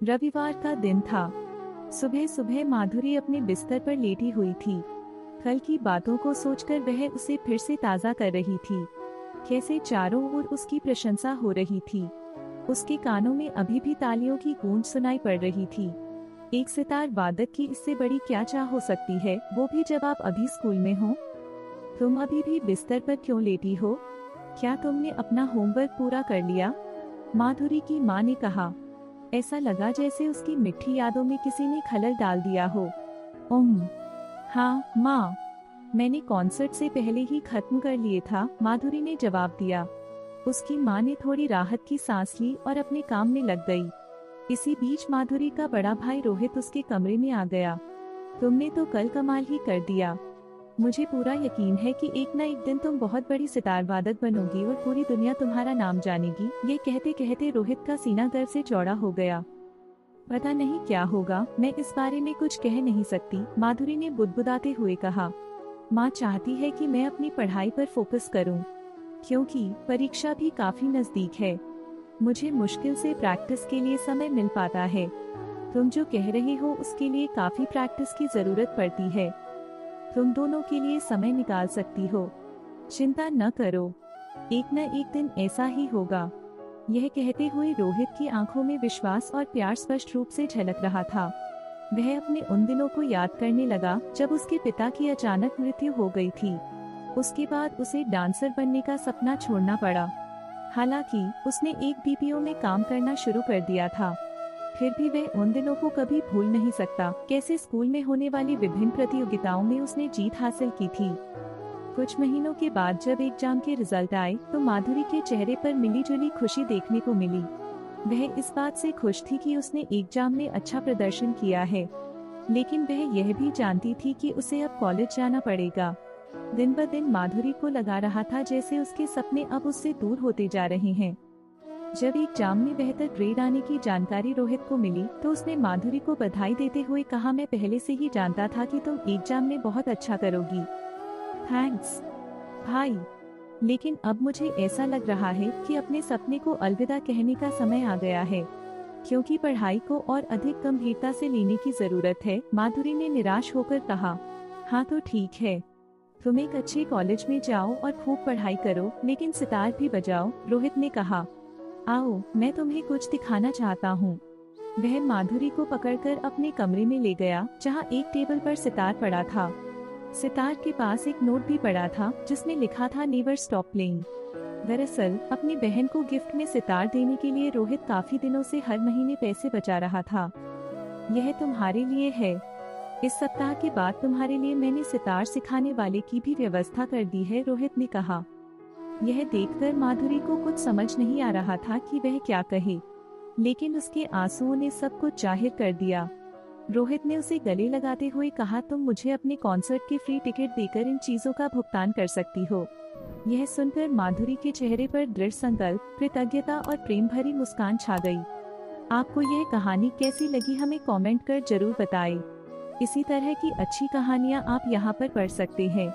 रविवार का दिन था। सुबह सुबह माधुरी अपने बिस्तर पर लेटी हुई थी। कल की बातों को सोचकर वह उसे फिर से ताज़ा कर रही थी। कैसे चारों ओर उसकी प्रशंसा हो रही थी। उसके कानों में अभी भी तालियों की गूंज सुनाई पड़ रही थी। एक सितार वादक की इससे बड़ी क्या चाह हो सकती है, वो भी जब आप अभी स्कूल में हो। तुम अभी भी बिस्तर पर क्यों लेटी हो? क्या तुमने अपना होमवर्क पूरा कर लिया? माधुरी की माँ ने कहा। ऐसा लगा जैसे उसकी मिठी यादों में किसी ने खलल डाल दिया हो। हाँ माँ, मैंने कॉन्सर्ट से पहले ही खत्म कर लिए था, माधुरी ने जवाब दिया। उसकी माँ ने थोड़ी राहत की सांस ली और अपने काम में लग गई। इसी बीच माधुरी का बड़ा भाई रोहित उसके कमरे में आ गया। तुमने तो कल कमाल ही कर दिया। मुझे पूरा यकीन है कि एक न एक दिन तुम बहुत बड़ी सितार वादक बनोगी और पूरी दुनिया तुम्हारा नाम जानेगी। ये कहते कहते रोहित का सीना गर्व से चौड़ा हो गया। पता नहीं क्या होगा, मैं इस बारे में कुछ कह नहीं सकती, माधुरी ने बुदबुदाते हुए कहा। माँ चाहती है कि मैं अपनी पढ़ाई पर फोकस करूं, क्योंकि परीक्षा भी काफी नजदीक है। मुझे मुश्किल से प्रैक्टिस के लिए समय मिल पाता है। तुम जो कह रहे हो उसके लिए काफी प्रैक्टिस की जरूरत पड़ती है। तुम दोनों के लिए समय निकाल सकती हो। चिंता न करो, एक न एक दिन ऐसा ही होगा। यह कहते हुए रोहित की आंखों में विश्वास और प्यार स्पष्ट रूप से झलक रहा था। वह अपने उन दिनों को याद करने लगा जब उसके पिता की अचानक मृत्यु हो गई थी। उसके बाद उसे डांसर बनने का सपना छोड़ना पड़ा। हालांकि उसने एक बीपीओ में काम करना शुरू कर दिया था, फिर भी वह उन दिनों को कभी भूल नहीं सकता। कैसे स्कूल में होने वाली विभिन्न प्रतियोगिताओं में उसने जीत हासिल की थी। कुछ महीनों के बाद जब एग्जाम के रिजल्ट आए तो माधुरी के चेहरे पर मिलीजुली खुशी देखने को मिली। वह इस बात से खुश थी कि उसने एग्जाम में अच्छा प्रदर्शन किया है, लेकिन वह यह भी जानती थी कि उसे अब कॉलेज जाना पड़ेगा। दिन ब दिन माधुरी को लगा रहा था जैसे उसके सपने अब उससे दूर होते जा रहे हैं। जब एग्जाम में बेहतर ग्रेड आने की जानकारी रोहित को मिली तो उसने माधुरी को बधाई देते हुए कहा, मैं पहले से ही जानता था कि तुम एग्जाम में बहुत अच्छा करोगी। थैंक्स भाई, लेकिन अब मुझे ऐसा लग रहा है कि अपने सपने को अलविदा कहने का समय आ गया है, क्योंकि पढ़ाई को और अधिक गंभीरता से लेने की जरूरत है, माधुरी ने निराश होकर कहा। हाँ तो ठीक है, तुम एक अच्छे कॉलेज में जाओ और खूब पढ़ाई करो, लेकिन सितार भी बजाओ, रोहित ने कहा। आओ, मैं तुम्हें कुछ दिखाना चाहता हूँ। वह माधुरी को पकड़कर अपने कमरे में ले गया, जहाँ एक टेबल पर सितार पड़ा था। सितार के पास एक नोट भी पड़ा था जिसमें लिखा था, नेवर स्टॉप प्लेइंग। दरअसल अपनी बहन को गिफ्ट में सितार देने के लिए रोहित काफी दिनों से हर महीने पैसे बचा रहा था। यह तुम्हारे लिए है। इस सप्ताह के बाद तुम्हारे लिए मैंने सितार सिखाने वाले की भी व्यवस्था कर दी है, रोहित ने कहा। यह देखकर माधुरी को कुछ समझ नहीं आ रहा था कि वह क्या कहे, लेकिन उसके आंसुओं ने सब कुछ जाहिर कर दिया। रोहित ने उसे गले लगाते हुए कहा, तुम मुझे अपने कॉन्सर्ट के फ्री टिकट देकर इन चीजों का भुगतान कर सकती हो। यह सुनकर माधुरी के चेहरे पर दृढ़ संकल्प, कृतज्ञता और प्रेम भरी मुस्कान छा गई। आपको यह कहानी कैसी लगी हमें कमेंट कर जरूर बताएं। इसी तरह की अच्छी कहानियाँ आप यहाँ पर पढ़ सकते हैं।